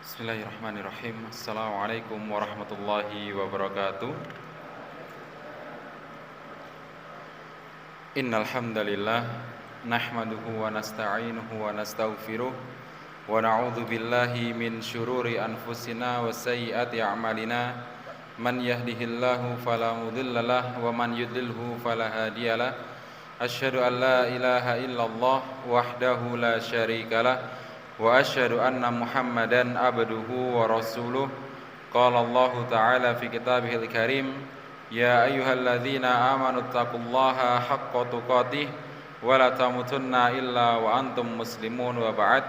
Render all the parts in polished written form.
Bismillahirrahmanirrahim. Assalamualaikum warahmatullahi wabarakatuh. Innal hamdalillah nahmaduhu wa nasta'inuhu wa nastaghfiruh wa na'udzu billahi min syururi anfusina wa sayyiati a'malina. Man yahdihillahu fala mudhillalah wa man yudlilhu fala hadiyalah. Asyhadu an la ilaha illallah wahdahu la syarikalah wa asyhadu anna Muhammadan abduhu wa rasuluh. Qala Allah ta'ala fi kitabihil karim, ya ayyuhalladzina amanu taqullaha haqqa tuqatih wa la tamutunna illa wa antum muslimun wa ba'd.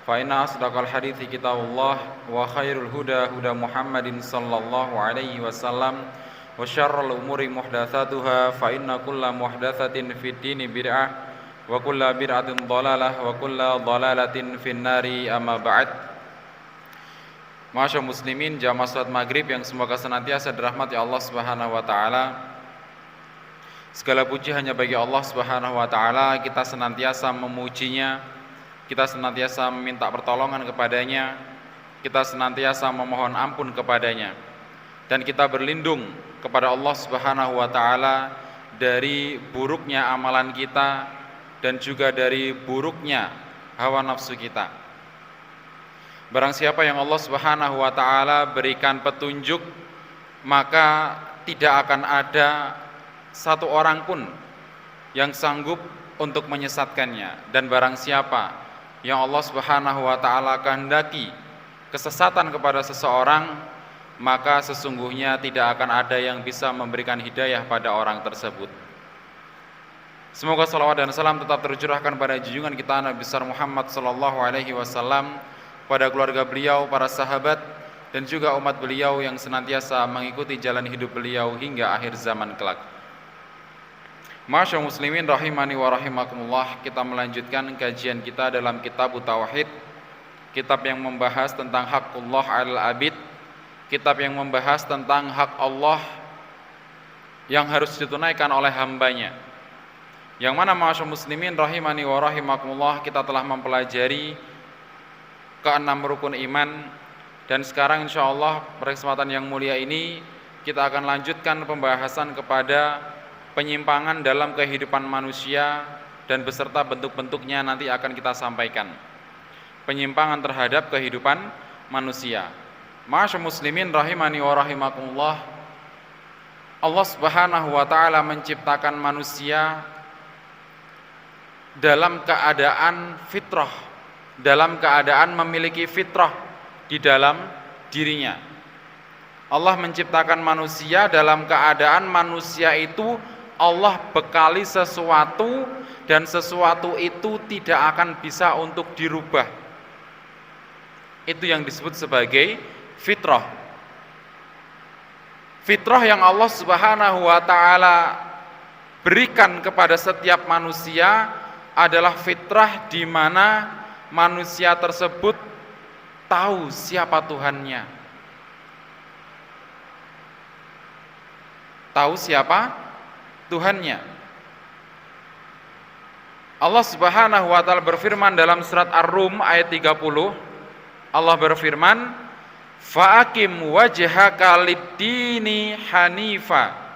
Fa inna asdaqal hadithi kitabullah wa khairul huda huda Muhammadin sallallahu alaihi wasallam wa syarrul umuri muhdatsatuha fa inna kulla muhdatsatin fid dini bid'ah wa kulla bid'atin dhalalah wa kulla dhalalatin finnari amma ba'd. Masyaallah muslimin jamaah salat maghrib yang semoga senantiasa dirahmati Allah Subhanahu wa taala. Segala puji hanya bagi Allah Subhanahu wa taala, kita senantiasa memujinya, kita senantiasa meminta pertolongan kepadanya, kita senantiasa memohon ampun kepadanya, dan kita berlindung kepada Allah Subhanahu wa taala dari buruknya amalan kita dan juga dari buruknya hawa nafsu kita. Barang siapa yang Allah Subhanahu wa taala berikan petunjuk, maka tidak akan ada satu orang pun yang sanggup untuk menyesatkannya. Dan barang siapa yang Allah Subhanahu wa taala kehendaki kesesatan kepada seseorang, maka sesungguhnya tidak akan ada yang bisa memberikan hidayah pada orang tersebut. Semoga salawat dan salam tetap tercurahkan pada junjungan kita Nabi besar Muhammad sallallahu alaihi wasallam, pada keluarga beliau, para sahabat, dan juga umat beliau yang senantiasa mengikuti jalan hidup beliau hingga akhir zaman kelak. Masyaallah muslimin rahimani wa rahimakumullah, kita melanjutkan kajian kita dalam kitab Tauhid, kitab yang membahas tentang haqqullah 'alal 'abid, kitab yang membahas tentang hak Allah yang harus ditunaikan oleh hambanya. Yang mana masyaallah muslimin rahimani wa rahimakumullah, kita telah mempelajari keenam rukun iman, dan sekarang insyaallah pada kesempatan yang mulia ini kita akan lanjutkan pembahasan kepada penyimpangan dalam kehidupan manusia dan beserta bentuk-bentuknya nanti akan kita sampaikan. Penyimpangan terhadap kehidupan manusia. Masyaallah muslimin rahimani wa rahimakumullah, Allah Subhanahu wa taala menciptakan manusia dalam keadaan fitrah, dalam keadaan memiliki fitrah di dalam dirinya. Allah menciptakan manusia dalam keadaan manusia itu Allah bekali sesuatu, dan sesuatu itu tidak akan bisa untuk dirubah. Itu yang disebut sebagai fitrah. Fitrah yang Allah Subhanahu wa taala berikan kepada setiap manusia adalah fitrah di mana manusia tersebut tahu siapa Tuhannya. Tahu siapa Tuhannya. Allah Subhanahu wa taala berfirman dalam surat Ar-Rum ayat 30. Allah berfirman, "Fa'aqim wajhaka lid-dini hanifa."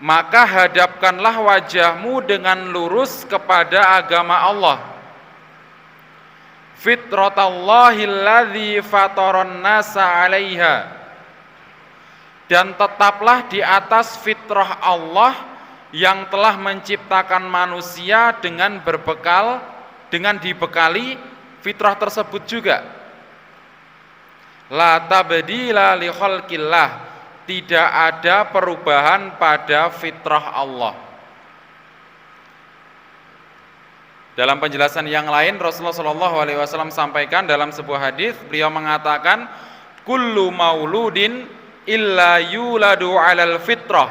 Maka hadapkanlah wajahmu dengan lurus kepada agama Allah. Fitratallahillazi fataran nasa 'alaiha. Dan tetaplah di atas fitrah Allah yang telah menciptakan manusia dengan dibekali fitrah tersebut juga. La tabdila li khalqillah. Tidak ada perubahan pada fitrah Allah. Dalam penjelasan yang lain, Rasulullah SAW sampaikan dalam sebuah hadis, beliau mengatakan, kullu mauludin illa yuladu 'alal fitrah.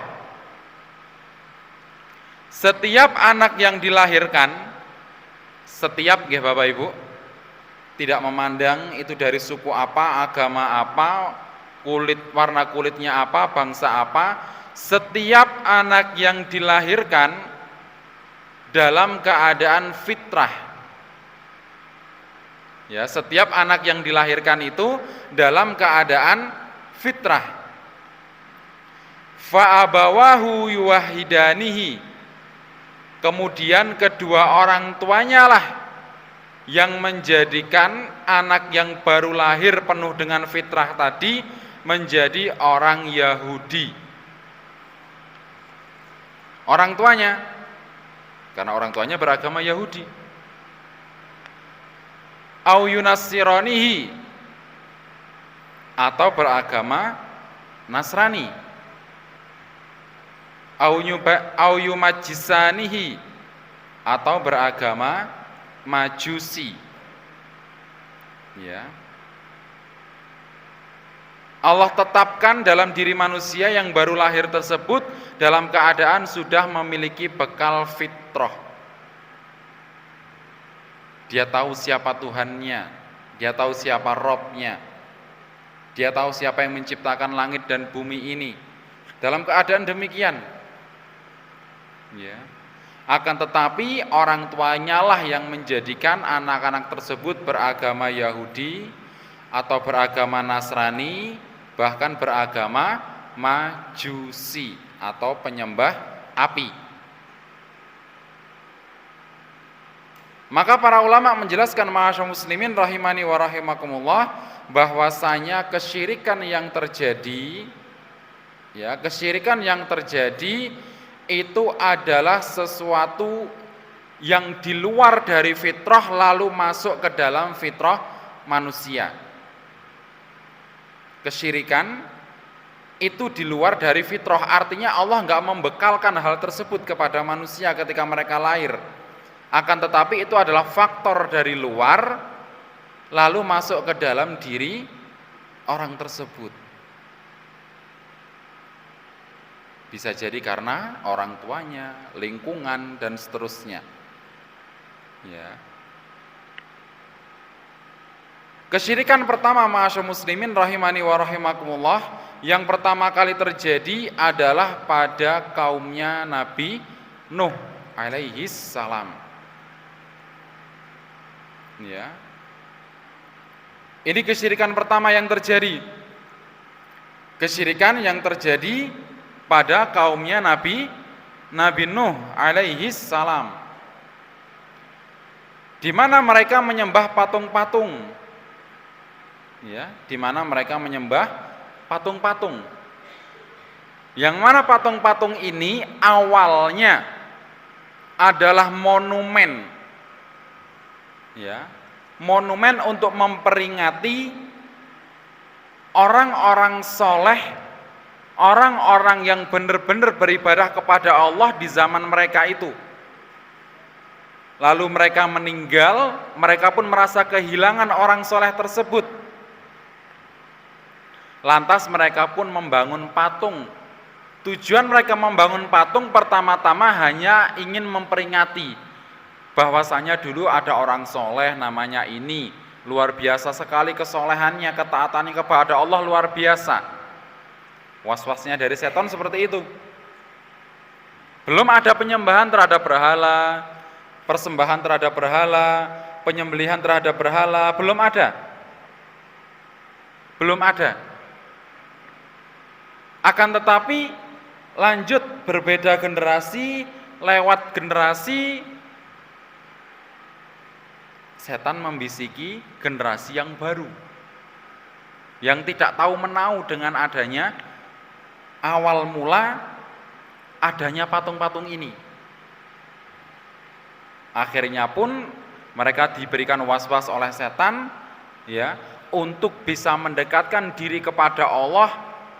Setiap anak yang dilahirkan, setiap nggih Bapak Ibu, tidak memandang itu dari suku apa, agama apa, warna kulitnya apa, bangsa apa, setiap anak yang dilahirkan dalam keadaan fitrah, Ya, setiap anak yang dilahirkan itu dalam keadaan fitrah. Fa abawahu yuwahidanihi. Kemudian kedua orang tuanya lah yang menjadikan anak yang baru lahir penuh dengan fitrah tadi menjadi orang Yahudi. Orang tuanya, karena orang tuanya beragama Yahudi. Au yunassiranihi, atau beragama Nasrani. Au yumajjisanihi, atau beragama Majusi. Ya. Allah tetapkan dalam diri manusia yang baru lahir tersebut dalam keadaan sudah memiliki bekal fitrah. Dia tahu siapa Tuhannya, dia tahu siapa Robnya, dia tahu siapa yang menciptakan langit dan bumi ini. Dalam keadaan demikian, ya. Akan tetapi orang tuanya lah yang menjadikan anak-anak tersebut beragama Yahudi atau beragama Nasrani, bahkan beragama Majusi atau penyembah api. Maka para ulama menjelaskan, ma'asyar muslimin rahimani wa rahimakumullah, bahwasanya kesyirikan yang terjadi, ya, kesyirikan yang terjadi itu adalah sesuatu yang di luar dari fitrah lalu masuk ke dalam fitrah manusia. Kesyirikan itu di luar dari fitrah, artinya Allah enggak membekalkan hal tersebut kepada manusia ketika mereka lahir. Akan tetapi itu adalah faktor dari luar lalu masuk ke dalam diri orang tersebut. Bisa jadi karena orang tuanya, lingkungan, dan seterusnya. Ya. Kesyirikan pertama, ma'asyar muslimin rahimani wa rahimakumullah, yang pertama kali terjadi adalah pada kaumnya Nabi Nuh alaihi salam. Ya. Ini kesyirikan pertama yang terjadi. Kesyirikan yang terjadi pada kaumnya Nabi Nuh alaihi salam, di mana mereka menyembah patung-patung. Ya, di mana mereka menyembah patung-patung. Yang mana patung-patung ini awalnya adalah monumen. Ya, monumen untuk memperingati orang-orang soleh, orang-orang yang benar-benar beribadah kepada Allah di zaman mereka itu. Lalu mereka meninggal, mereka pun merasa kehilangan orang soleh tersebut. Lantas mereka pun membangun patung. Tujuan mereka membangun patung pertama-tama hanya ingin memperingati bahwasanya dulu ada orang soleh namanya ini, luar biasa sekali kesolehannya, ketaatannya kepada Allah luar biasa. Was-wasnya dari setan seperti itu. Belum ada penyembahan terhadap berhala, persembahan terhadap berhala, penyembelihan terhadap berhala, belum ada. Belum ada. Akan tetapi lanjut berbeda generasi, lewat generasi, setan membisiki generasi yang baru, yang tidak tahu menau dengan adanya awal mula adanya patung-patung ini. Akhirnya pun mereka diberikan was-was oleh setan, ya, untuk bisa mendekatkan diri kepada Allah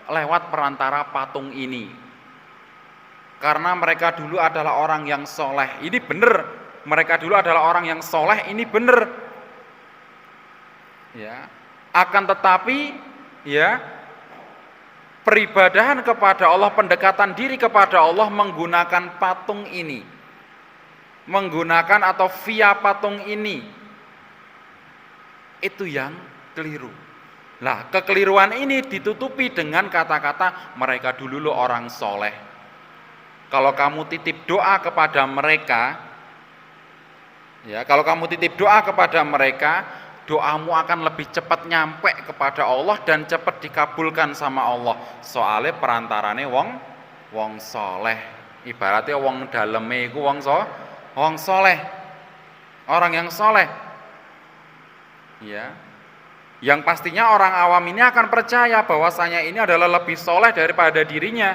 lewat perantara patung ini. Karena mereka dulu adalah orang yang soleh, ini benar. Mereka dulu adalah orang yang soleh, ini benar. Ya, akan tetapi, ya, peribadahan kepada Allah, pendekatan diri kepada Allah menggunakan patung ini, menggunakan atau via patung ini, itu yang keliru. Nah, kekeliruan ini ditutupi dengan kata-kata mereka dulu loh orang soleh. Kalau kamu titip doa kepada mereka, ya, kalau kamu titip doa kepada mereka, doamu akan lebih cepat nyampe kepada Allah dan cepat dikabulkan sama Allah. Soalnya perantarane wong soleh. Ibaratnya wong daleme iku wong soleh. Orang yang soleh. Ya. Yang pastinya orang awam ini akan percaya bahwasanya ini adalah lebih soleh daripada dirinya.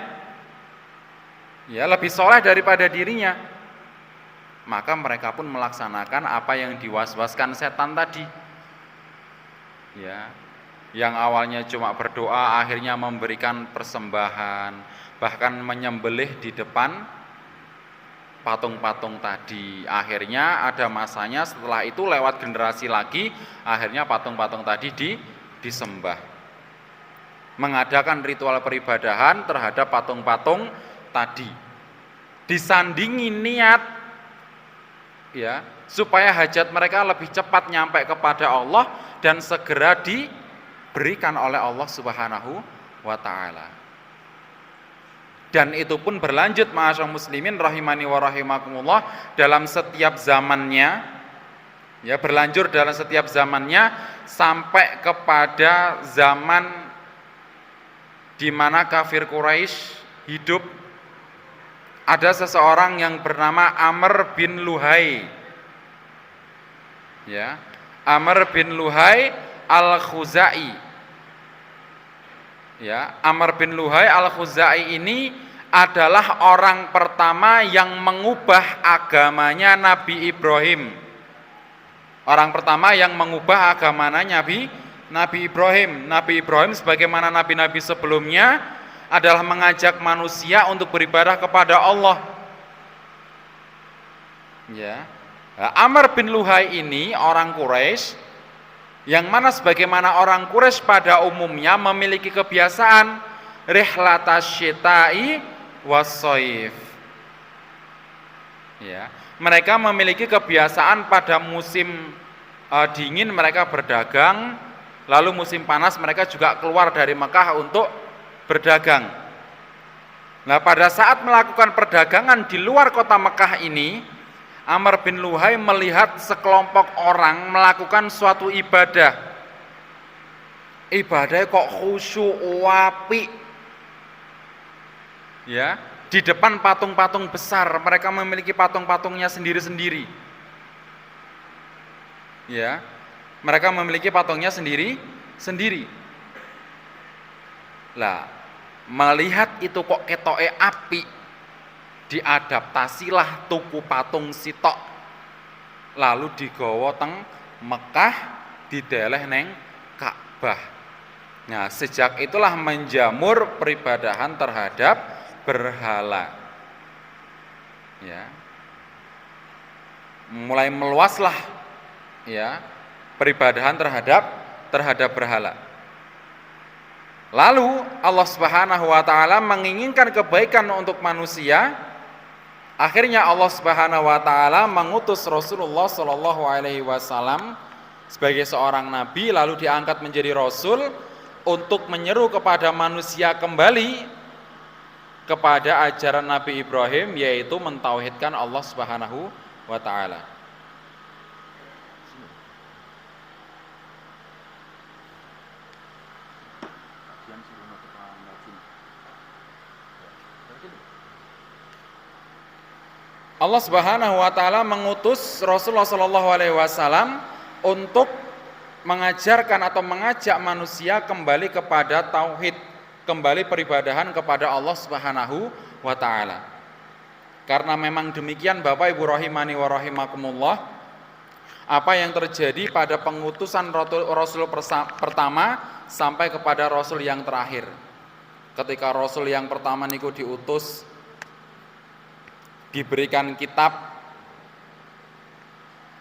Ya, lebih soleh daripada dirinya. Maka mereka pun melaksanakan apa yang diwaswaskan setan tadi. Ya, yang awalnya cuma berdoa akhirnya memberikan persembahan, bahkan menyembelih di depan patung-patung tadi. Akhirnya ada masanya setelah itu lewat generasi lagi, akhirnya patung-patung tadi disembah. Mengadakan ritual peribadahan terhadap patung-patung tadi. Disandingi niat ya, supaya hajat mereka lebih cepat nyampe kepada Allah dan segera diberikan oleh Allah Subhanahu wa taala. Dan itu pun berlanjut ma'asyar muslimin rahimani wa rahimakumullah dalam setiap zamannya. Ya, berlanjut dalam setiap zamannya sampai kepada zaman di mana kafir Quraisy hidup. Ada seseorang yang bernama Amr bin Luhai. Ya, Amr bin Luhai al-Khuzai. Ya, Amr bin Luhai al-Khuzai ini adalah orang pertama yang mengubah agamanya Nabi Ibrahim. Orang pertama yang mengubah agamanya Nabi Ibrahim. Nabi Ibrahim sebagaimana nabi-nabi sebelumnya adalah mengajak manusia untuk beribadah kepada Allah. Ya. Amr bin Luhai ini orang Quraisy yang mana sebagaimana orang Quraisy pada umumnya memiliki kebiasaan rihlatas syita'i wassaif. Ya, mereka memiliki kebiasaan pada musim dingin mereka berdagang, lalu musim panas mereka juga keluar dari Mekah untuk berdagang. Nah, pada saat melakukan perdagangan di luar kota Mekah ini, Amr bin Luhai melihat sekelompok orang melakukan suatu ibadah. Ibadahnya kok khusyuk, apik. Ya, di depan patung-patung besar, mereka memiliki patung-patungnya sendiri-sendiri. Ya, mereka memiliki patungnya sendiri-sendiri. Lah, melihat itu kok ketoke api, diadaptasilah tuku patung sitok, lalu digawa teng Mekah, dideleh neng Ka'bah. Nah, sejak itulah menjamur peribadahan terhadap berhala. Ya, mulai meluaslah ya peribadahan terhadap berhala. Lalu Allah Subhanahu wa taala menginginkan kebaikan untuk manusia. Akhirnya Allah Subhanahu wa taala mengutus Rasulullah Shallallahu alaihi wasallam sebagai seorang nabi, lalu diangkat menjadi rasul untuk menyeru kepada manusia kembali kepada ajaran Nabi Ibrahim, yaitu mentauhidkan Allah Subhanahu wa taala. Allah Subhanahu wa taala mengutus Rasulullah Shallallahu alaihi wasallam untuk mengajarkan atau mengajak manusia kembali kepada tauhid, kembali peribadahan kepada Allah Subhanahu wa taala. Karena memang demikian Bapak Ibu rahimani wa rahimakumullah, apa yang terjadi pada pengutusan Rasul pertama sampai kepada Rasul yang terakhir. Ketika Rasul yang pertama niku diutus, diberikan kitab,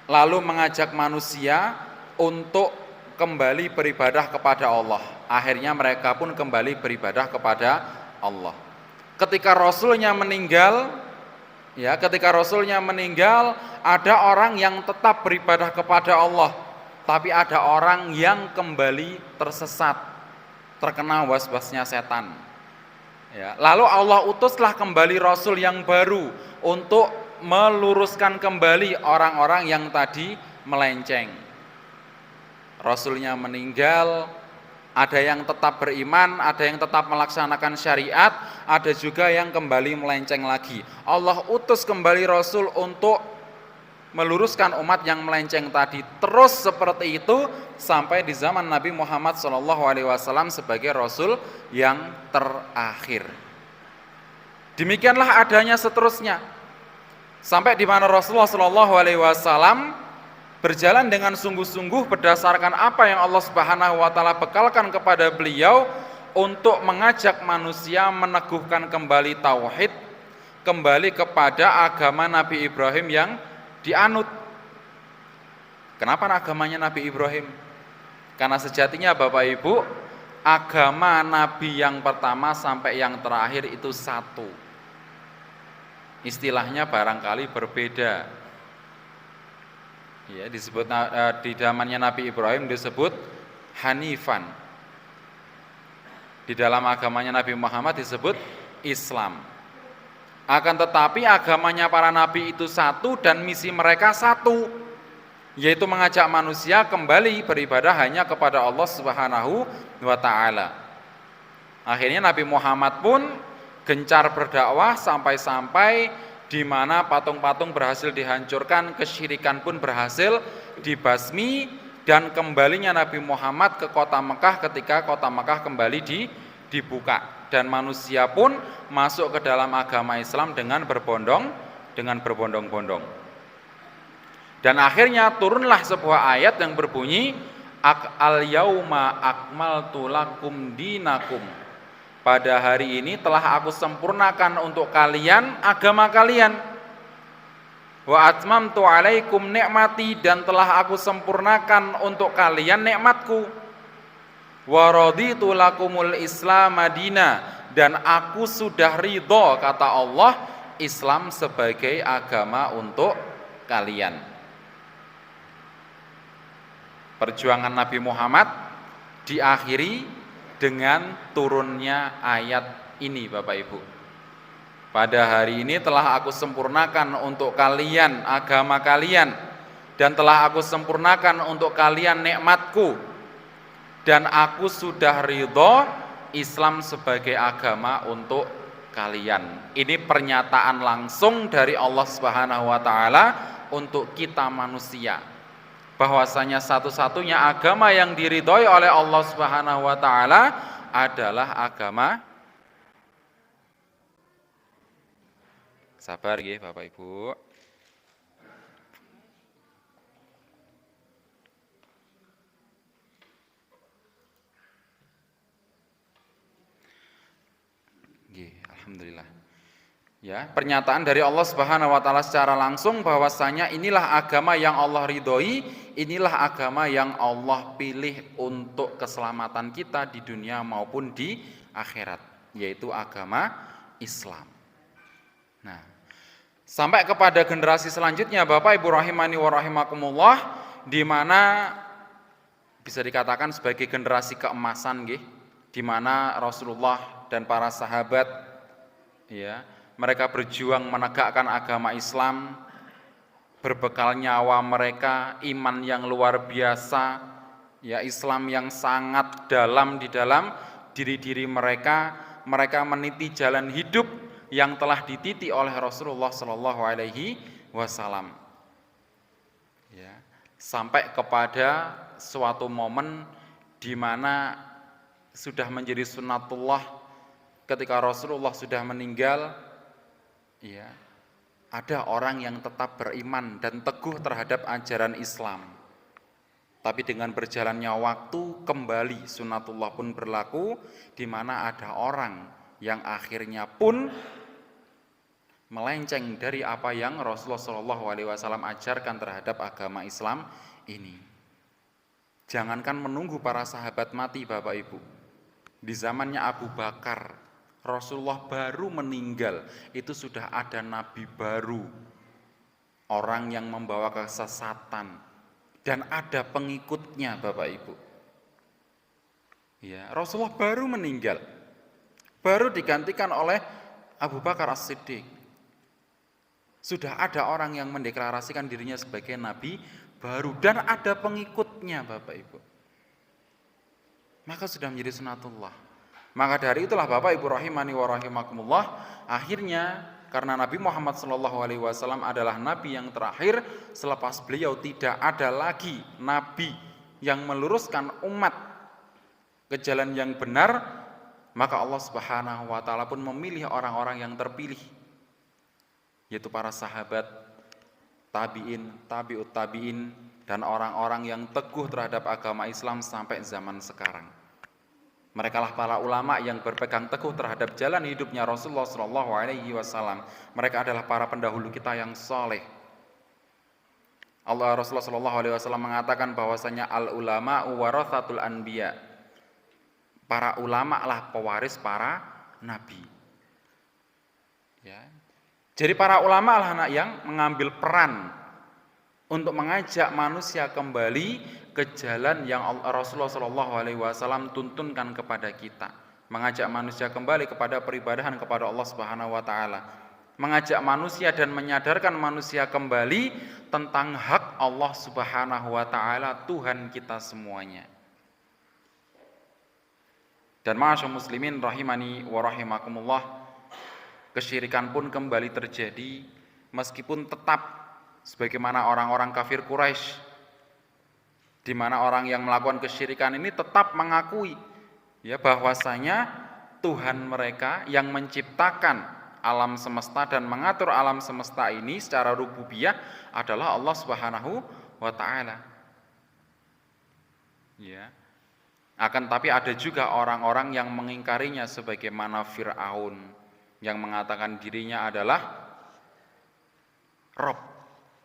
lalu mengajak manusia untuk kembali beribadah kepada Allah. Akhirnya mereka pun kembali beribadah kepada Allah. Ketika Rasulnya meninggal, ada orang yang tetap beribadah kepada Allah, tapi ada orang yang kembali tersesat, terkena waswasnya setan. Ya, lalu Allah utuslah kembali Rasul yang baru untuk meluruskan kembali orang-orang yang tadi melenceng. Rasulnya meninggal, ada yang tetap beriman, ada yang tetap melaksanakan syariat, ada juga yang kembali melenceng lagi. Allah utus kembali Rasul untuk meluruskan umat yang melenceng tadi. Terus seperti itu sampai di zaman Nabi Muhammad SAW sebagai Rasul yang terakhir. Demikianlah adanya seterusnya. Sampai di mana Rasulullah SAW berjalan dengan sungguh-sungguh berdasarkan apa yang Allah Subhanahu wa taala bekalkan kepada beliau untuk mengajak manusia meneguhkan kembali tauhid, kembali kepada agama Nabi Ibrahim yang dianut. Kenapa agamanya Nabi Ibrahim? Karena sejatinya Bapak Ibu, agama Nabi yang pertama sampai yang terakhir itu satu. Istilahnya barangkali berbeda. Ya, disebut di zamannya Nabi Ibrahim disebut Hanifan. Di dalam agamanya Nabi Muhammad disebut Islam. Akan tetapi agamanya para nabi itu satu dan misi mereka satu, yaitu mengajak manusia kembali beribadah hanya kepada Allah Subhanahu wa taala. Akhirnya Nabi Muhammad pun gencar berdakwah sampai-sampai di mana patung-patung berhasil dihancurkan, kesyirikan pun berhasil dibasmi, dan kembalinya Nabi Muhammad ke kota Mekah ketika kota Mekah kembali dibuka, dan manusia pun masuk ke dalam agama Islam dengan berbondong-bondong. Dan akhirnya turunlah sebuah ayat yang berbunyi al-yauma akmaltu lakum dinakum. Pada hari ini telah aku sempurnakan untuk kalian agama kalian. Wa atmamtu alaikum nikmati, dan telah aku sempurnakan untuk kalian nikmatku. Wa raditu lakumul Islam madina, dan aku sudah ridho, kata Allah, Islam sebagai agama untuk kalian. Perjuangan Nabi Muhammad diakhiri dengan turunnya ayat ini, Bapak Ibu. Pada hari ini telah aku sempurnakan untuk kalian agama kalian, dan telah aku sempurnakan untuk kalian nikmatku, dan aku sudah ridho Islam sebagai agama untuk kalian. Ini pernyataan langsung dari Allah Subhanahu wa taala untuk kita manusia, bahwasanya satu-satunya agama yang diridhoi oleh Allah Subhanahu wa taala adalah agama. Sabar nggih Bapak Ibu. Nggih, alhamdulillah. Ya, pernyataan dari Allah Subhanahu wa taala secara langsung bahwasanya inilah agama yang Allah ridhoi, inilah agama yang Allah pilih untuk keselamatan kita di dunia maupun di akhirat, yaitu agama Islam. Nah, sampai kepada generasi selanjutnya Bapak Ibu rahimani wa rahimakumullah, di mana bisa dikatakan sebagai generasi keemasan nggih, di mana Rasulullah dan para sahabat ya, mereka berjuang menegakkan agama Islam, berbekal nyawa mereka, iman yang luar biasa, ya, Islam yang sangat dalam di dalam diri-diri mereka. Mereka meniti jalan hidup yang telah dititi oleh Rasulullah Shallallahu Alaihi Wasallam. Ya, sampai kepada suatu momen di mana sudah menjadi sunnatullah ketika Rasulullah sudah meninggal. Ya, ada orang yang tetap beriman dan teguh terhadap ajaran Islam. Tapi dengan berjalannya waktu kembali sunnatullah pun berlaku, di mana ada orang yang akhirnya pun melenceng dari apa yang Rasulullah SAW ajarkan terhadap agama Islam ini. Jangankan menunggu para sahabat mati Bapak Ibu, di zamannya Abu Bakar Rasulullah baru meninggal, itu sudah ada nabi baru, orang yang membawa kesesatan, dan ada pengikutnya Bapak Ibu. Ya, Rasulullah baru meninggal, baru digantikan oleh Abu Bakar As-Siddiq. Sudah ada orang yang mendeklarasikan dirinya sebagai nabi baru dan ada pengikutnya Bapak Ibu. Maka sudah menjadi sunatullah. Maka dari itulah Bapak Ibu rahimani wa rahimakumullah, akhirnya karena Nabi Muhammad SAW adalah Nabi yang terakhir, selepas beliau tidak ada lagi Nabi yang meluruskan umat ke jalan yang benar, maka Allah Subhanahu wa Ta'ala pun memilih orang-orang yang terpilih, yaitu para sahabat, tabi'in, tabi'ut tabi'in, dan orang-orang yang teguh terhadap agama Islam sampai zaman sekarang. Mereka lah para ulama yang berpegang teguh terhadap jalan hidupnya Rasulullah SAW. Mereka adalah para pendahulu kita yang soleh. Rasulullah SAW mengatakan bahwasanya al ulama warathatul anbiya. Para ulama lah pewaris para nabi. Ya. Jadi para ulama lah yang mengambil peran untuk mengajak manusia kembali ke jalan yang Rasulullah SAW tuntunkan kepada kita, mengajak manusia kembali kepada peribadahan kepada Allah Subhanahu wa Ta'ala, mengajak manusia dan menyadarkan manusia kembali tentang hak Allah Subhanahu wa Ta'ala, Tuhan kita semuanya. Dan ma'asyar muslimin rahimani wa rahimakumullah, kesyirikan pun kembali terjadi meskipun tetap sebagaimana orang-orang kafir Quraisy, di mana orang yang melakukan kesyirikan ini tetap mengakui ya bahwasanya Tuhan mereka yang menciptakan alam semesta dan mengatur alam semesta ini secara rububiyah adalah Allah Subhanahu wa Ta'ala. Ya. Akan tapi ada juga orang-orang yang mengingkarinya sebagaimana Fir'aun yang mengatakan dirinya adalah Rob,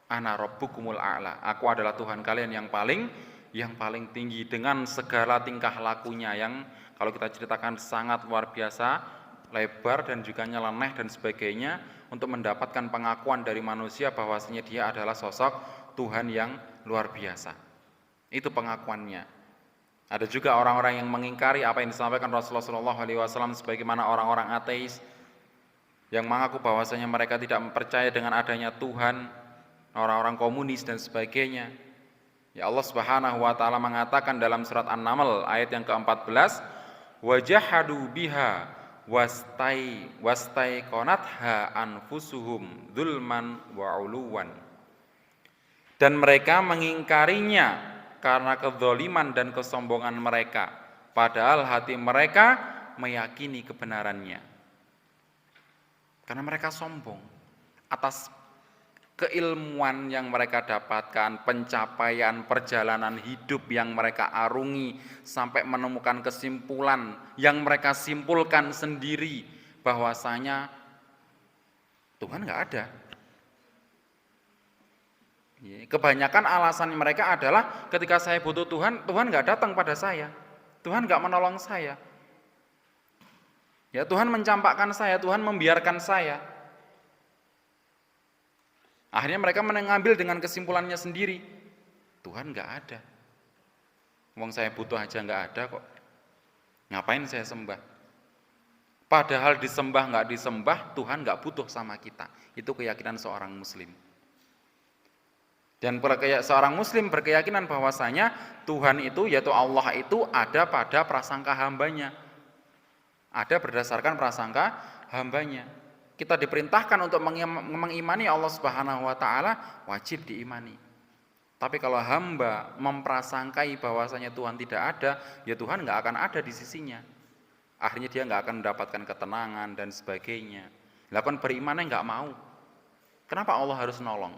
ana rabbukumul a'la. Aku adalah Tuhan kalian yang paling tinggi, dengan segala tingkah lakunya yang kalau kita ceritakan sangat luar biasa, lebar dan juga nyeleneh dan sebagainya, untuk mendapatkan pengakuan dari manusia bahwasanya dia adalah sosok Tuhan yang luar biasa. Itu pengakuannya. Ada juga orang-orang yang mengingkari apa yang disampaikan Rasulullah SAW sebagaimana orang-orang ateis yang mengaku bahwasanya mereka tidak percaya dengan adanya Tuhan, orang-orang komunis dan sebagainya. Ya, Allah Subhanahu wa Ta'ala mengatakan dalam surat An-Naml ayat yang ke-14, wajahadu biha wastaiqonatha anfusuhum dzulman wa uluwan. Dan mereka mengingkarinya karena kezaliman dan kesombongan mereka, padahal hati mereka meyakini kebenarannya. Karena mereka sombong atas keilmuan yang mereka dapatkan, pencapaian perjalanan hidup yang mereka arungi sampai menemukan kesimpulan yang mereka simpulkan sendiri bahwasanya Tuhan nggak ada. Kebanyakan alasan mereka adalah ketika saya butuh Tuhan, Tuhan nggak datang pada saya, Tuhan nggak menolong saya. Ya, Tuhan mencampakkan saya, Tuhan membiarkan saya. Akhirnya mereka mengambil dengan kesimpulannya sendiri, Tuhan nggak ada. Wong saya butuh aja nggak ada kok. Ngapain saya sembah? Padahal disembah nggak disembah, Tuhan nggak butuh sama kita. Itu keyakinan seorang Muslim. Dan seorang Muslim berkeyakinan bahwasanya Tuhan itu, yaitu Allah itu ada pada prasangka hambanya. Ada berdasarkan prasangka hambanya. Kita diperintahkan untuk mengimani Allah Subhanahu wa Ta'ala, wajib diimani. Tapi kalau hamba memprasangkai bahwasanya Tuhan tidak ada, ya Tuhan nggak akan ada di sisinya. Akhirnya dia nggak akan mendapatkan ketenangan dan sebagainya. Lakukan berimannya nggak mau. Kenapa Allah harus nolong?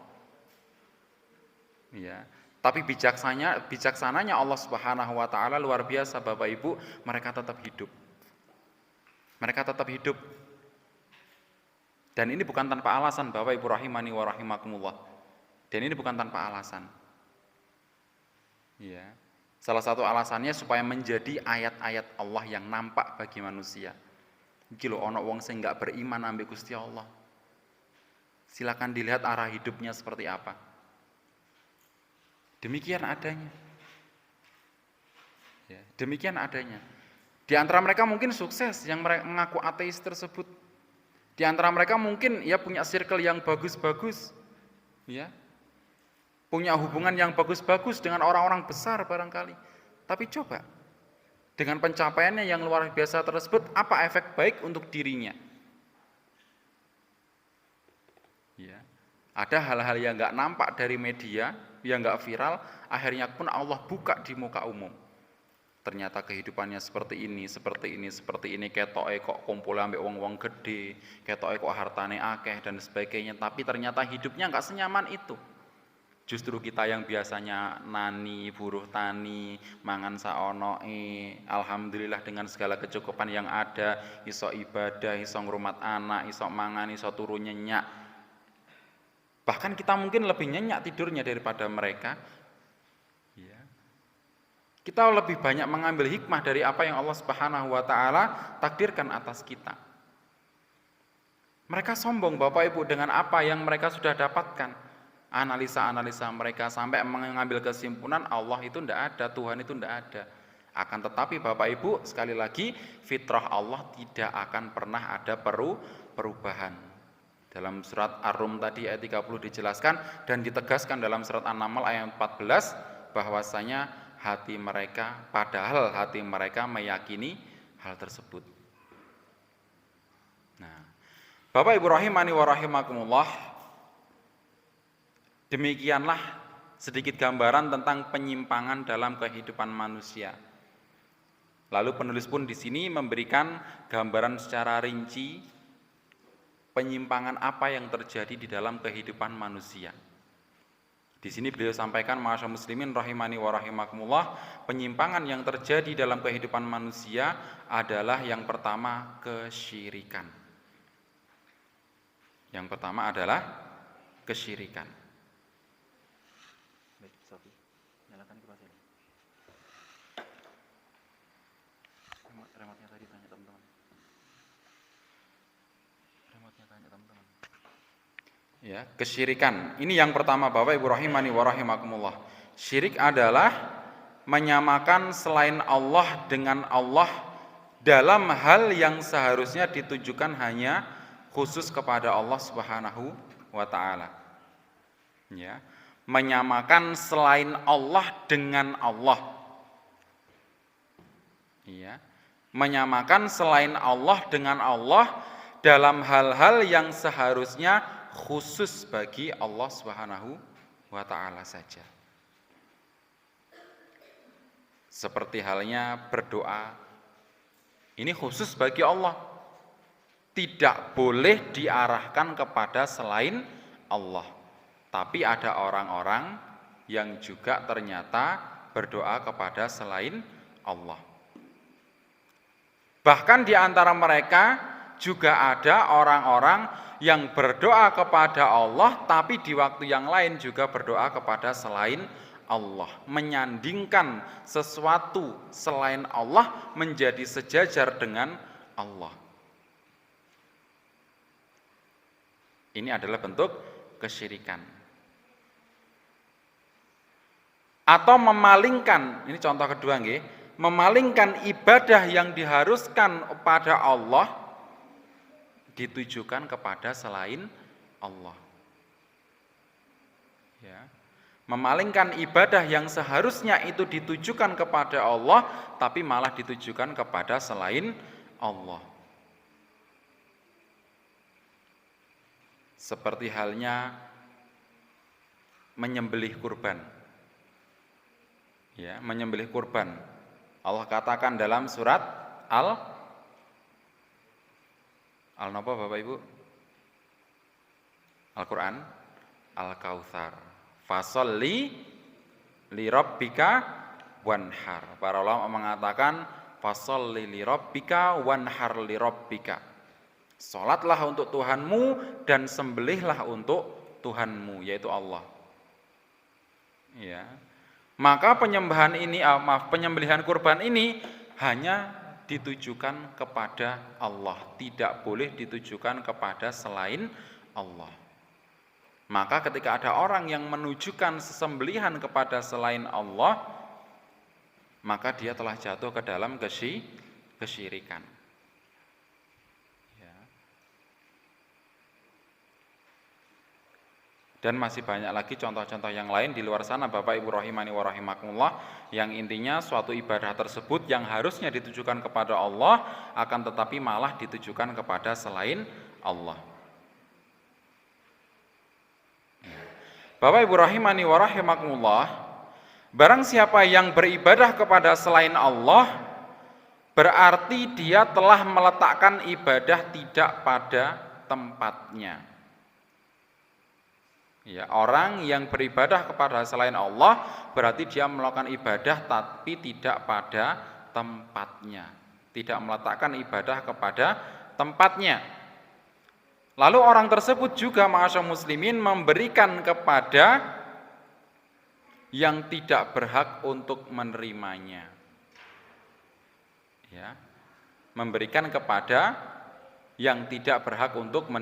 Ya, tapi bijaksananya Allah Subhanahu wa Ta'ala luar biasa, Bapak Ibu, mereka tetap hidup. Mereka tetap hidup. Dan ini bukan tanpa alasan, Bapak Ibu rahimani wa rahimakumullah. Dan ini bukan tanpa alasan. Ya. Salah satu alasannya supaya menjadi ayat-ayat Allah yang nampak bagi manusia. Iki lho ana wong sing enggak beriman ambek Gusti Allah. Silakan dilihat arah hidupnya seperti apa. Demikian adanya. Ya, demikian adanya. Di antara mereka mungkin sukses yang mengaku ateis tersebut. Di antara mereka mungkin ya punya circle yang bagus-bagus. Ya. punya hubungan yang bagus-bagus dengan orang-orang besar barangkali. Tapi coba, dengan pencapaiannya yang luar biasa tersebut, apa efek baik untuk dirinya? Ya. Ada hal-hal yang nggak nampak dari media, yang nggak viral, akhirnya pun Allah buka di muka umum. Ternyata kehidupannya seperti ini, ketoke kok kumpul ambek wong-wong gede, ketoke kok hartane akeh dan sebagainya, tapi ternyata hidupnya nggak senyaman itu. Justru kita yang biasanya nani, buruh tani, mangan saonoke, alhamdulillah dengan segala kecukupan yang ada, iso ibadah, iso ngrumat anak, iso mangan, iso turu nyenyak. Bahkan kita mungkin lebih nyenyak tidurnya daripada mereka. Ya. Kita lebih banyak mengambil hikmah dari apa yang Allah Subhanahu wa taala takdirkan atas kita. Mereka sombong Bapak Ibu dengan apa yang mereka sudah dapatkan. Analisa-analisa mereka sampai mengambil kesimpulan Allah itu tidak ada, Tuhan itu tidak ada. Akan tetapi Bapak Ibu, sekali lagi fitrah Allah tidak akan pernah ada perubahan. Dalam surat Ar-Rum tadi ayat 30 dijelaskan dan ditegaskan dalam surat An-Naml ayat 14 bahwasanya hati mereka, padahal hati mereka meyakini hal tersebut. Nah, Bapak Ibu rahimani wa rahimakumullah, demikianlah sedikit gambaran tentang penyimpangan dalam kehidupan manusia. Lalu penulis pun di sini memberikan gambaran secara rinci penyimpangan apa yang terjadi di dalam kehidupan manusia. Di sini beliau sampaikan, ma'asyar muslimin rahimani wa rahimakumullah, penyimpangan yang terjadi dalam kehidupan manusia adalah yang pertama kesyirikan. Yang pertama adalah kesyirikan. Nyalakan kipas ini. Remote-nya tadi tanya teman-teman. Ya, kesyirikan. Ini yang pertama Bapak Ibu rahimani wa rahimakumullah. Syirik adalah menyamakan selain Allah dengan Allah dalam hal yang seharusnya ditujukan hanya khusus kepada Allah Subhanahu wa taala. Ya, menyamakan selain Allah dengan Allah. Ya, menyamakan selain Allah dengan Allah dalam hal-hal yang seharusnya khusus bagi Allah Subhanahu wa taala saja. Seperti halnya berdoa. Ini khusus bagi Allah. Tidak boleh diarahkan kepada selain Allah. Tapi ada orang-orang yang juga ternyata berdoa kepada selain Allah. Bahkan di antara mereka juga ada orang-orang yang berdoa kepada Allah, tapi di waktu yang lain juga berdoa kepada selain Allah. Menyandingkan sesuatu selain Allah menjadi sejajar dengan Allah. Ini adalah bentuk kesyirikan. Atau memalingkan, ini contoh kedua nggih, memalingkan ibadah yang diharuskan pada Allah ditujukan kepada selain Allah. Ya. Memalingkan ibadah yang seharusnya itu ditujukan kepada Allah, tapi malah ditujukan kepada selain Allah. Seperti halnya menyembelih kurban. Ya, menyembelih kurban. Allah katakan dalam surat Al-Napa Bapak Ibu? Al-Quran Al-Kautsar. Fasolli li rabbika wanhar. Para ulama mengatakan fasolli li rabbika wanhar li rabbika. Salatlah untuk Tuhanmu dan sembelihlah untuk Tuhanmu, yaitu Allah. Ya. Maka penyembelihan kurban ini hanya ditujukan kepada Allah, tidak boleh ditujukan kepada selain Allah. Maka ketika ada orang yang menunjukkan sesembelihan kepada selain Allah, maka dia telah jatuh ke dalam kesyirikan. Ya. Dan masih banyak lagi contoh-contoh yang lain di luar sana Bapak Ibu rahimani wa rahimakumullah, yang intinya suatu ibadah tersebut yang harusnya ditujukan kepada Allah akan tetapi malah ditujukan kepada selain Allah. Bapak Ibu rahimani wa rahimakumullah, barang siapa yang beribadah kepada selain Allah, berarti dia telah meletakkan ibadah tidak pada tempatnya. Ya, orang yang beribadah kepada selain Allah berarti dia melakukan ibadah tapi tidak pada tempatnya, tidak meletakkan ibadah kepada tempatnya. Lalu orang tersebut juga ma'asyar muslimin memberikan kepada yang tidak berhak untuk menerimanya. Ya, memberikan kepada yang tidak berhak untuk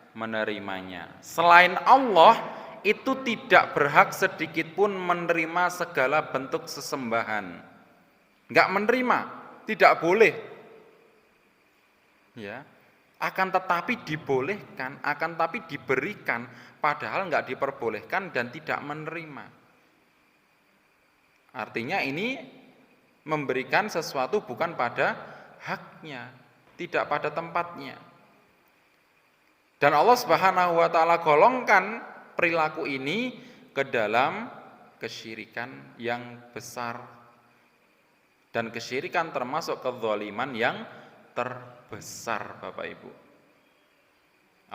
menerimanya. Selain Allah itu tidak berhak sedikit pun menerima segala bentuk sesembahan. Enggak menerima, tidak boleh. Ya. Akan tetapi dibolehkan, akan tetapi diberikan, padahal enggak diperbolehkan dan tidak menerima. Artinya ini memberikan sesuatu bukan pada haknya, tidak pada tempatnya. Dan Allah Subhanahu wa taala golongkan perilaku ini ke dalam kesyirikan yang besar. Dan kesyirikan termasuk kezaliman yang terbesar, Bapak Ibu.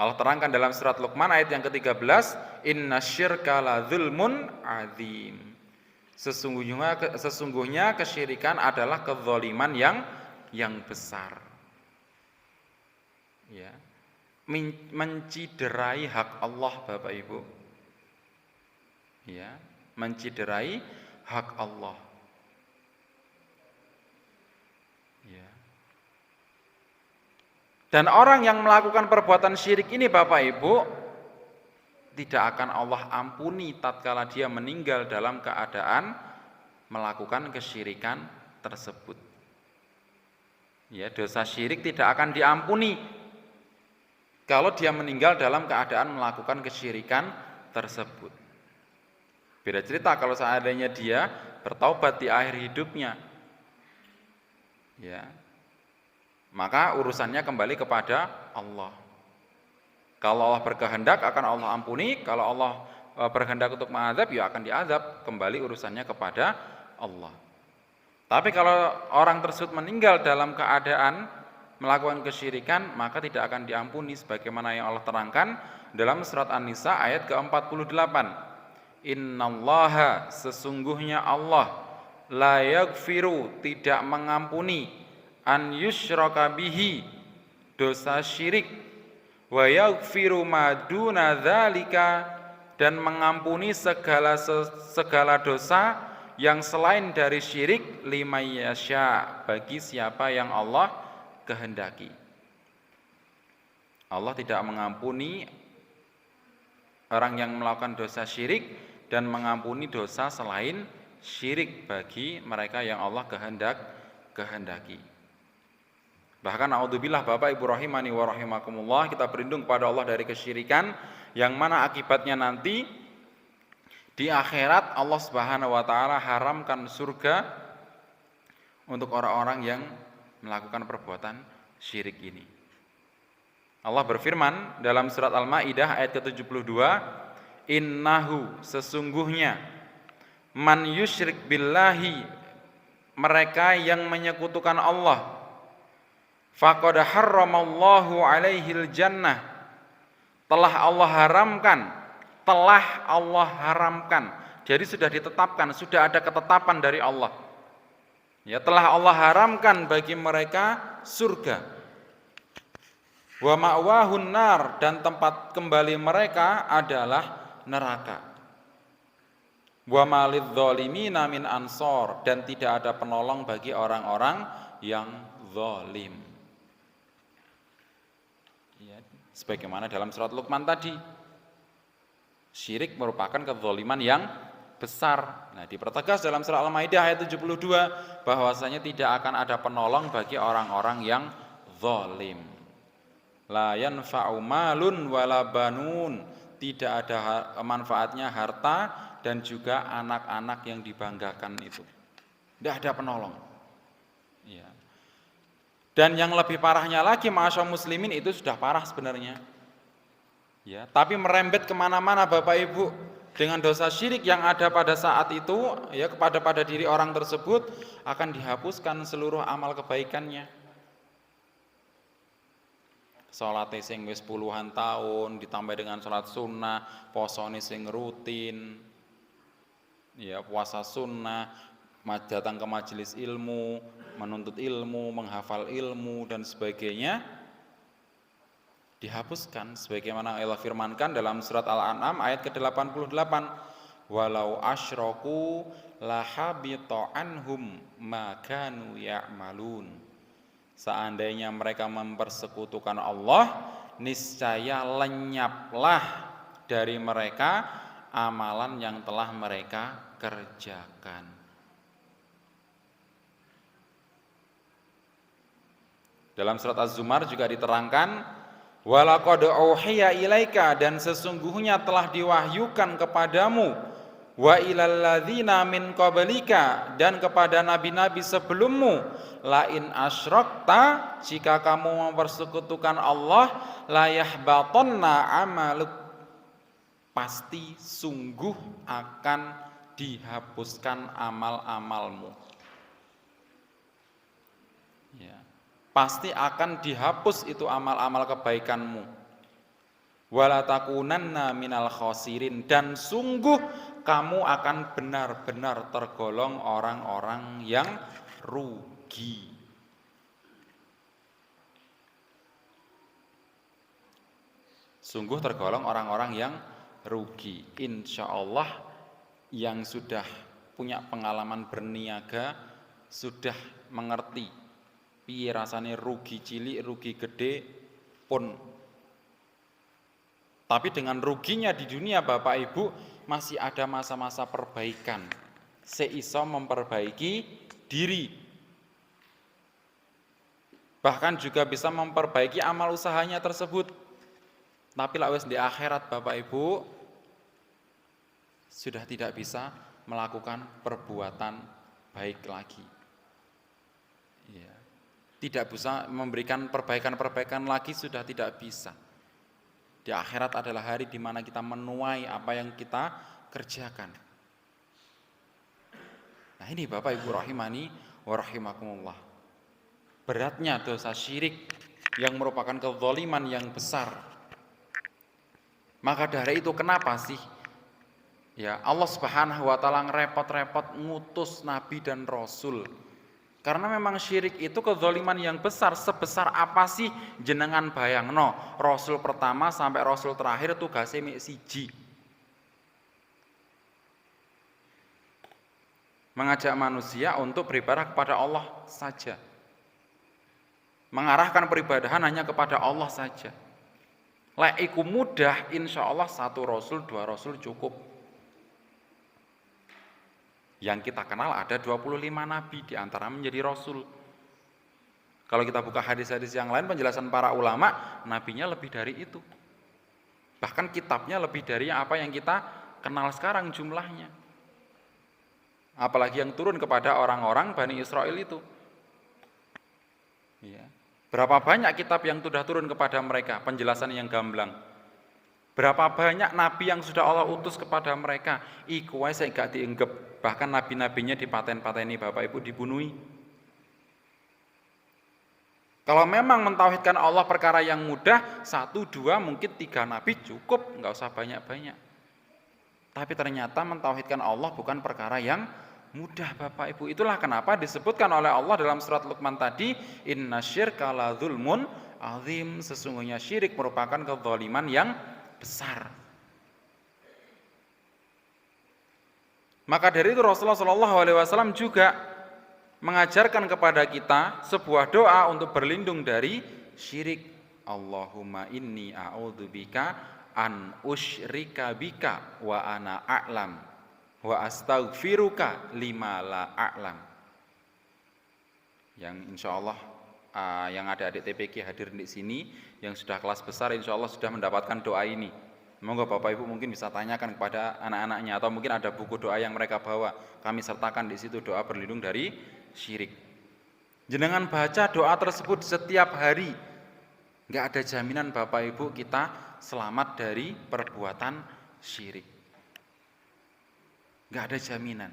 Allah terangkan dalam surat Luqman ayat yang ke-13, innasyirka la dzulmun adzim. Sesungguhnya kesyirikan adalah kezaliman yang besar. Ya. Menciderai hak Allah, Bapak Ibu. Ya, menciderai hak Allah. Ya. Dan orang yang melakukan perbuatan syirik ini, Bapak Ibu, tidak akan Allah ampuni tatkala dia meninggal dalam keadaan melakukan kesyirikan tersebut. Ya, dosa syirik tidak akan diampuni kalau dia meninggal dalam keadaan melakukan kesyirikan tersebut. Beda cerita kalau seandainya dia bertaubat di akhir hidupnya, ya, maka urusannya kembali kepada Allah. Kalau Allah berkehendak akan Allah ampuni, kalau Allah berkehendak untuk mengazab, ya akan diazab, kembali urusannya kepada Allah. Tapi kalau orang tersebut meninggal dalam keadaan melakukan kesyirikan, maka tidak akan diampuni sebagaimana yang Allah terangkan dalam surat An-Nisa ayat ke-48. Innallaha, sesungguhnya Allah, la yaghfiru, tidak mengampuni, an yusyraka bihi, dosa syirik, wa yaghfiru ma duna dzalika, dan mengampuni segala dosa yang selain dari syirik, liman yasya, bagi siapa yang Allah kehendaki. Allah tidak mengampuni orang yang melakukan dosa syirik dan mengampuni dosa selain syirik bagi mereka yang Allah kehendaki. Bahkan naudzubillah Bapak Ibu rahimani wa rahimakumullah, kita berlindung kepada Allah dari kesyirikan yang mana akibatnya nanti di akhirat Allah Subhanahu wa taala haramkan surga untuk orang-orang yang melakukan perbuatan syirik ini. Allah berfirman dalam surat Al-Maidah ayat ke-72, innahu, sesungguhnya, man yusyrik billahi, mereka yang menyekutukan Allah, faqad harramallahu alaihil jannah, telah Allah haramkan. Jadi sudah ditetapkan, sudah ada ketetapan dari Allah. Ya, telah Allah haramkan bagi mereka surga. Wa ma'wahun nar, dan tempat kembali mereka adalah neraka. Wa malidz zalimina min ansor, dan tidak ada penolong bagi orang-orang yang zalim. Ya, sebagaimana dalam surat Luqman tadi, syirik merupakan kezaliman yang besar. Nah, dipertegas dalam surah Al-Maidah ayat 72 bahwasanya tidak akan ada penolong bagi orang-orang yang zalim. La yanfa'u malun wala banun, tidak ada manfaatnya harta dan juga anak-anak yang dibanggakan itu. Tidak ada penolong. Ya. Dan yang lebih parahnya lagi, ma'asyar muslimin, itu sudah parah sebenarnya. Ya, tapi merembet kemana-mana Bapak Ibu dengan dosa syirik yang ada pada saat itu, ya, pada diri orang tersebut akan dihapuskan seluruh amal kebaikannya. Salat sing wis puluhan tahun ditambah dengan salat sunnah, posone sing rutin, ya, puasa sunnah, datang ke majelis ilmu, menuntut ilmu, menghafal ilmu dan sebagainya, dihapuskan sebagaimana Allah firmankan dalam surat Al-An'am ayat ke-88, walau asyraku lahabita anhum ma kanu ya'malun. Seandainya mereka mempersekutukan Allah, niscaya lenyaplah dari mereka amalan yang telah mereka kerjakan. Dalam surat Az-Zumar juga diterangkan, walaqad auhiya ilaika, dan sesungguhnya telah diwahyukan kepadamu, wa ilal ladzina min qablika, dan kepada nabi-nabi sebelummu, la in asyrakta, jika kamu mempersekutukan Allah, la yahbatanna amaluk, pasti sungguh akan dihapuskan amal-amalmu. Ya, pasti akan dihapus itu amal-amal kebaikanmu. Wala takunanna minal khosirin, dan sungguh kamu akan benar-benar tergolong orang-orang yang rugi. Sungguh tergolong orang-orang yang rugi. Insya Allah yang sudah punya pengalaman berniaga sudah mengerti piye rasane rugi cilik, rugi gede pun. Tapi dengan ruginya di dunia Bapak Ibu masih ada masa-masa perbaikan. Seiso memperbaiki diri. Bahkan juga bisa memperbaiki amal usahanya tersebut. Tapi lak wis di akhirat Bapak Ibu sudah tidak bisa melakukan perbuatan baik lagi. Ya. Tidak bisa memberikan perbaikan-perbaikan lagi, sudah tidak bisa. Di akhirat adalah hari di mana kita menuai apa yang kita kerjakan. Nah ini Bapak Ibu rahimani wa rahimakumullah. Beratnya dosa syirik yang merupakan kezaliman yang besar. Maka dari itu kenapa sih ya Allah Subhanahu wa taala ngerepot-repot ngutus nabi dan rasul? Karena memang syirik itu kezaliman yang besar. Sebesar apa sih jenengan bayangno? Rasul pertama sampai rasul terakhir tugasnya mek siji. Mengajak manusia untuk beribadah kepada Allah saja. Mengarahkan peribadahan hanya kepada Allah saja. Lek iku mudah, insya Allah satu rasul, dua rasul cukup. Yang kita kenal ada 25 nabi di antara menjadi rasul. Kalau kita buka hadis-hadis yang lain, penjelasan para ulama, nabinya lebih dari itu. Bahkan kitabnya lebih dari apa yang kita kenal sekarang jumlahnya. Apalagi yang turun kepada orang-orang Bani Israel itu. Ya. Berapa banyak kitab yang sudah turun kepada mereka, penjelasan yang gamblang. Berapa banyak nabi yang sudah Allah utus kepada mereka, iku wae sing gak dienggep. Bahkan nabi-nabinya dipaten-pateni Bapak Ibu, dibunuhi. Kalau memang mentauhidkan Allah perkara yang mudah, 1, 2, mungkin 3 nabi cukup, nggak usah banyak-banyak. Tapi ternyata mentauhidkan Allah bukan perkara yang mudah Bapak Ibu. Itulah kenapa disebutkan oleh Allah dalam surat Luqman tadi, innasyirka la dzulmun azim, sesungguhnya syirik merupakan kezaliman yang besar. Maka dari itu Rasulullah SAW juga mengajarkan kepada kita sebuah doa untuk berlindung dari syirik. Allahumma inni a'udzubika an usyrika bika wa ana a'lam wa astaghfiruka lima la a'lam. Yang insya Allah yang ada adik TPK hadir di sini, yang sudah kelas besar insya Allah sudah mendapatkan doa ini. Monggo Bapak Ibu mungkin bisa tanyakan kepada anak-anaknya, atau mungkin ada buku doa yang mereka bawa, kami sertakan di situ doa berlindung dari syirik. Jenengan baca doa tersebut setiap hari, nggak ada jaminan Bapak Ibu kita selamat dari perbuatan syirik. Nggak ada jaminan.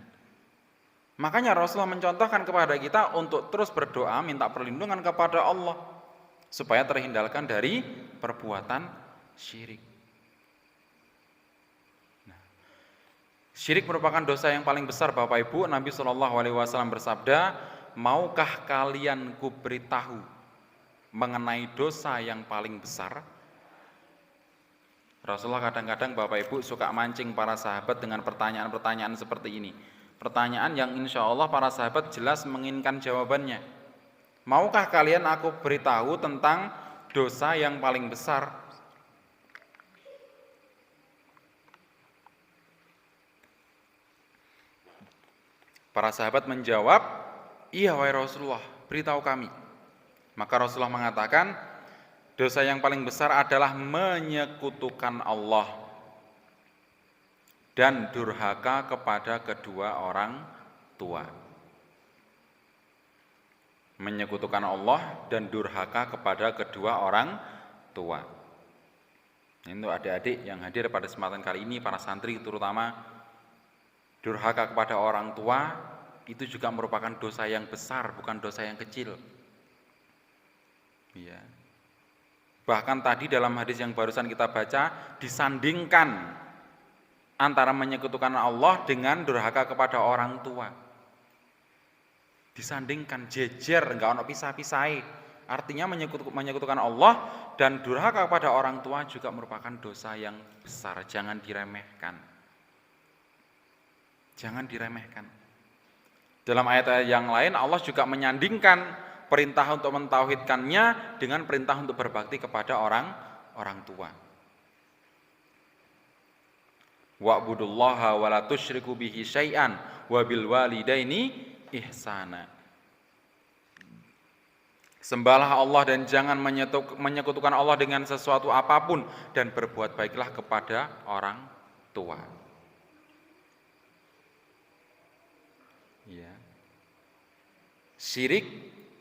Makanya Rasulullah mencontohkan kepada kita untuk terus berdoa minta perlindungan kepada Allah supaya terhindarkan dari perbuatan syirik. Syirik merupakan dosa yang paling besar Bapak Ibu. Nabi SAW bersabda, maukah kalian kuberitahu mengenai dosa yang paling besar? Rasulullah kadang-kadang Bapak Ibu suka mancing para sahabat dengan pertanyaan-pertanyaan seperti ini. Pertanyaan yang insya Allah para sahabat jelas menginginkan jawabannya. Maukah kalian aku beritahu tentang dosa yang paling besar? Para sahabat menjawab, iya wahai Rasulullah, beritahu kami. Maka Rasulullah mengatakan, dosa yang paling besar adalah menyekutukan Allah dan durhaka kepada kedua orang tua. Menyekutukan Allah dan durhaka kepada kedua orang tua. Ini adik-adik yang hadir pada kesempatan kali ini, para santri terutama, durhaka kepada orang tua itu juga merupakan dosa yang besar, bukan dosa yang kecil. Ya. Bahkan tadi dalam hadis yang barusan kita baca disandingkan antara menyekutukan Allah dengan durhaka kepada orang tua. Disandingkan, jejer, enggak ono pisah-pisah. Artinya menyekutukan Allah dan durhaka kepada orang tua juga merupakan dosa yang besar, jangan diremehkan. Jangan diremehkan. Dalam ayat yang lain Allah juga menyandingkan perintah untuk mentauhidkannya dengan perintah untuk berbakti kepada orang tua. Wa'budullaha wa la tusyriku bihi syai'an wa bil walidaini ihsana. Sembahlah Allah dan jangan menyekutukan Allah dengan sesuatu apapun dan berbuat baiklah kepada orang tua. Ya. Syirik,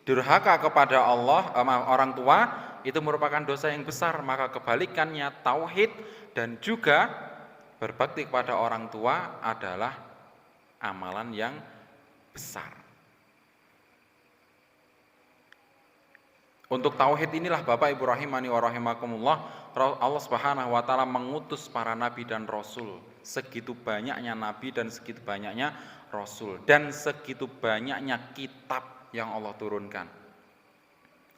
durhaka kepada Allah, orang tua itu merupakan dosa yang besar, maka kebalikannya tauhid dan juga berbakti kepada orang tua adalah amalan yang besar. Untuk tauhid inilah Bapak Ibu rahimani wa rahimakumullah, Allah Subhanahu wa taala mengutus para nabi dan rasul. Segitu banyaknya nabi dan segitu banyaknya rasul dan segitu banyaknya kitab yang Allah turunkan.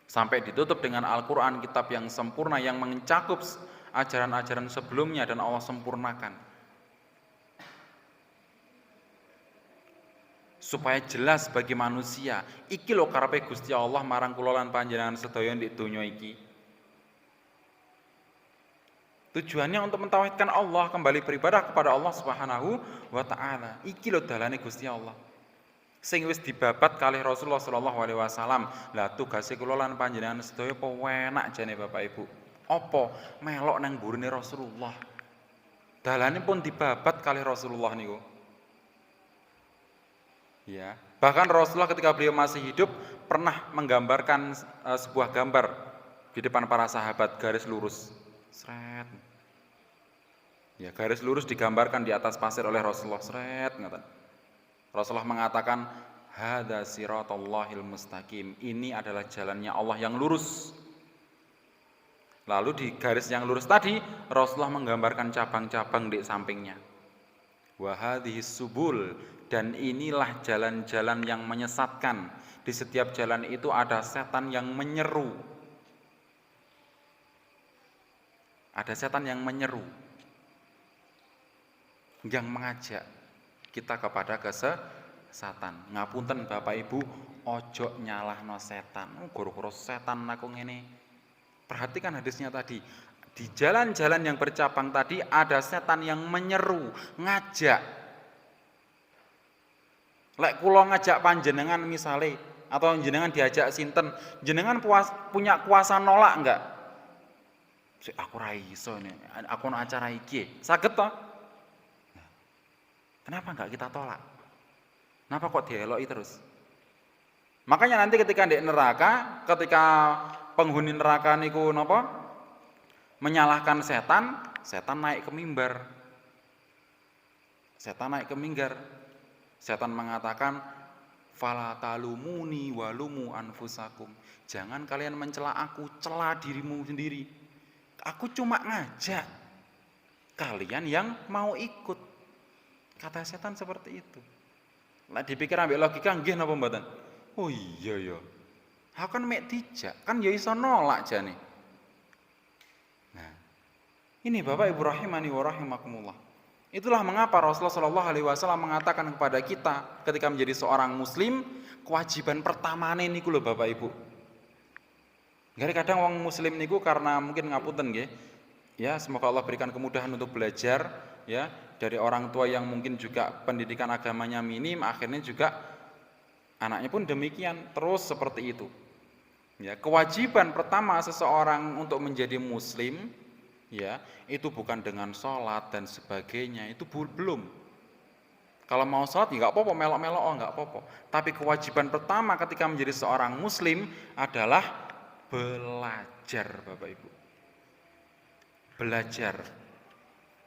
Sampai ditutup dengan Al-Qur'an, kitab yang sempurna yang mencakup ajaran-ajaran sebelumnya dan Allah sempurnakan. Supaya jelas bagi manusia, iki lho karepe Gusti Allah marang kula lan panjenengan sedaya ndek donya iki. Tujuannya untuk mentauhidkan Allah, kembali beribadah kepada Allah Subhanahu wa taala. Iki lho dalane Gusti Allah. Sing wis dibabat kalih Rasulullah sallallahu alaihi wasallam. Lah tugase kula lan panjenengan sedaya apa enak jane Bapak Ibu? Apa melok nang mburine Rasulullah. Dalane pun dibabat kalih Rasulullah niku. Ya, bahkan Rasulullah ketika beliau masih hidup pernah menggambarkan sebuah gambar di depan para sahabat, garis lurus. Sret. Ya, garis lurus digambarkan di atas pasir oleh Rasulullah. Sret, ngaten. Rasulullah mengatakan, "Hadza siratullahil mustaqim." Ini adalah jalannya Allah yang lurus. Lalu di garis yang lurus tadi Rasulullah menggambarkan cabang-cabang di sampingnya. Wa hadhis subul, dan inilah jalan-jalan yang menyesatkan. Di setiap jalan itu ada setan yang menyeru. Ada setan yang menyeru, yang mengajak kita kepada kesesatan. Ngapunten Bapak Ibu, ojo nyalahno setan. Guru-guru setan aku ngene. Perhatikan hadisnya tadi. Di jalan-jalan yang bercabang tadi ada setan yang menyeru, ngajak. Lek kula ngajak panjenengan misale atau jenengan diajak sinten, jenengan punya kuasa nolak enggak? Sik aku ra iso ini. Aku ono acara iki. Saged toh? Kenapa enggak kita tolak? Kenapa kok dieloki terus? Makanya nanti ketika di neraka, ketika penghuni neraka niku napa? Menyalahkan setan, setan naik ke mimbar. Setan naik ke mimbar. Setan mengatakan, "Fala talumuni walumu anfusakum." Jangan kalian mencela aku, cela dirimu sendiri. Aku cuma ngajak kalian yang mau ikut. Kata setan seperti itu. Lah dipikir ambek logika nggih napa mboten? Oh iya ya. Aku kan mek dijak, kan ya iso nolak jane. Nah, ini Bapak Ibu rahimani wa rahimakumullah. Itulah mengapa Rasulullah Shallallahu alaihi wasallam mengatakan kepada kita ketika menjadi seorang muslim, kewajiban pertamane niku lho Bapak Ibu. Gare kadang wong muslim niku karena mungkin ngapunten nggih. Ya, semoga Allah berikan kemudahan untuk belajar ya dari orang tua yang mungkin juga pendidikan agamanya minim, akhirnya juga anaknya pun demikian terus seperti itu. Ya, kewajiban pertama seseorang untuk menjadi muslim ya, itu bukan dengan sholat dan sebagainya, itu belum. Kalau mau sholat ya nggak apa-apa, melok-melok oh nggak apa-apa. Tapi kewajiban pertama ketika menjadi seorang muslim adalah belajar, Bapak Ibu. Belajar.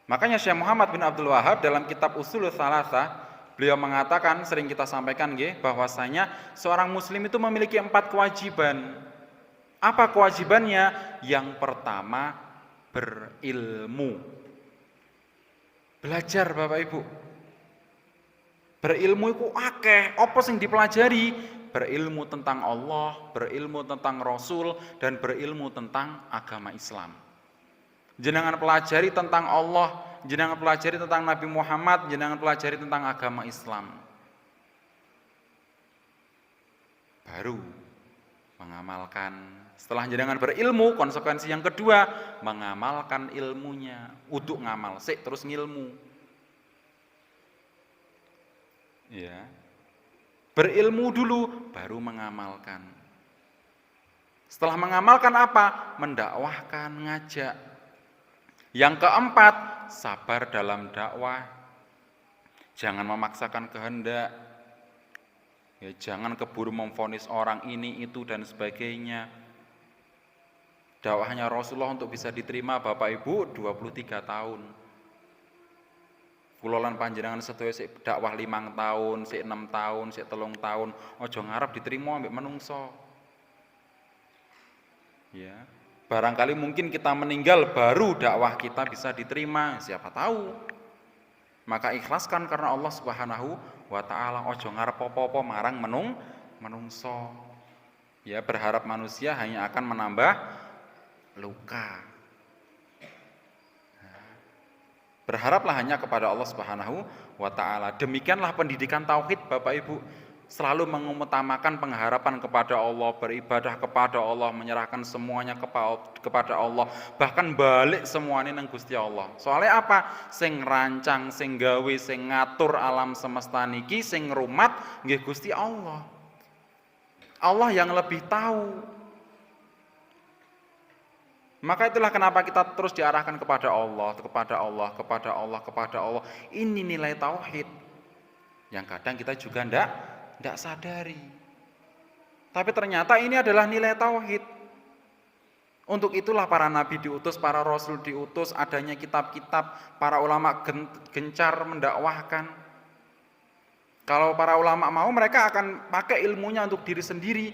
Makanya Syekh Muhammad bin Abdul Wahab dalam kitab Ushulul Tsalatsah, beliau mengatakan, sering kita sampaikan nggih, bahwasanya seorang muslim itu memiliki 4 kewajiban. Apa kewajibannya? Yang pertama, berilmu. Belajar Bapak Ibu. Berilmu itu akeh, apa sing dipelajari? Berilmu tentang Allah, berilmu tentang Rasul, dan berilmu tentang agama Islam. Jenengan pelajari tentang Allah, jenengan pelajari tentang Nabi Muhammad, jenengan pelajari tentang agama Islam. Baru mengamalkan. Setelah jenengan berilmu, konsekuensi yang kedua, mengamalkan ilmunya. Uduk ngamal, sik terus ngilmu. Ya. Berilmu dulu, baru mengamalkan. Setelah mengamalkan apa? Mendakwahkan, ngajak. Yang keempat, sabar dalam dakwah. Jangan memaksakan kehendak. Ya, jangan keburu memvonis orang ini, itu, dan sebagainya. Dakwahnya Rasulullah untuk bisa diterima Bapak Ibu 23 tahun. Kula lan panjenengan sedaya sik dakwah 5 tahun, sik 6 tahun, sik 3 tahun, aja ngarep diterima ambek menungso. Ya. Barangkali mungkin kita meninggal baru dakwah kita bisa diterima, siapa tahu. Maka ikhlaskan karena Allah Subhanahu wa taala, ojo ngarep apa-apa marang menungso. Ya, berharap manusia hanya akan menambah luka. Berharaplah hanya kepada Allah Subhanahu wa taala. Demikianlah pendidikan tauhid Bapak Ibu. Selalu mengutamakan pengharapan kepada Allah, beribadah kepada Allah, menyerahkan semuanya kepada Allah, bahkan balik semuanya nang Gusti Allah. Soalnya apa? Sing rancang, sing gawe, sing ngatur alam semesta niki, sing ngrumat nggih Gusti Allah. Allah yang lebih tahu. Maka itulah kenapa kita terus diarahkan kepada Allah, kepada Allah, kepada Allah, kepada Allah. Ini nilai tauhid yang kadang kita juga tidak sadari. Tapi ternyata ini adalah nilai tauhid. Untuk itulah para nabi diutus, para rasul diutus, adanya kitab-kitab, para ulama gencar mendakwahkan. Kalau para ulama mau, mereka akan pakai ilmunya untuk diri sendiri.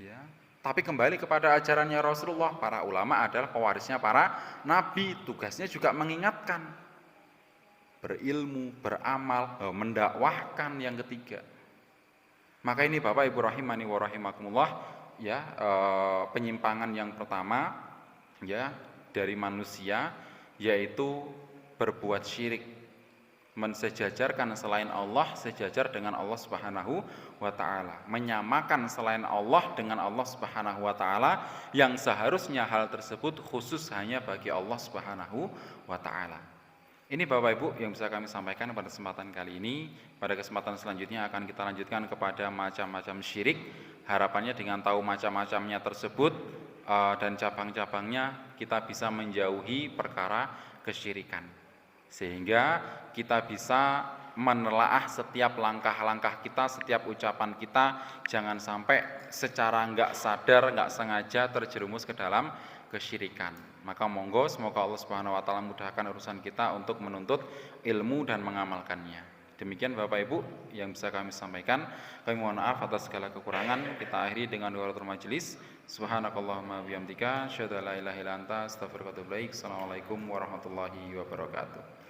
Ya. Tapi kembali kepada ajarannya Rasulullah, para ulama adalah pewarisnya para nabi, tugasnya juga mengingatkan. Berilmu, beramal, mendakwahkan yang ketiga. Maka ini Bapak Ibu rahimani wa rahimakumullah, ya, penyimpangan yang pertama ya dari manusia, yaitu berbuat syirik, mensejajarkan selain Allah sejajar dengan Allah Subhanahu wa taala, menyamakan selain Allah dengan Allah Subhanahu wa taala yang seharusnya hal tersebut khusus hanya bagi Allah Subhanahu wa taala. Ini Bapak Ibu yang bisa kami sampaikan pada kesempatan kali ini. Pada kesempatan selanjutnya akan kita lanjutkan kepada macam-macam syirik. Harapannya dengan tahu macam-macamnya tersebut, dan cabang-cabangnya, kita bisa menjauhi perkara kesyirikan, sehingga kita bisa menelaah setiap langkah-langkah kita, setiap ucapan kita, jangan sampai secara nggak sadar, nggak sengaja terjerumus ke dalam kesyirikan. Maka monggo semoga Allah Subhanahu wa taala mudahkan urusan kita untuk menuntut ilmu dan mengamalkannya. Demikian Bapak Ibu yang bisa kami sampaikan. Kami mohon maaf atas segala kekurangan. Kita akhiri dengan doatul majelis. Subhanakallahumma bihamdika asyhadu an la ilaha illa anta astaghfiruka wa atubu ilaik. Assalamualaikum warahmatullahi wabarakatuh.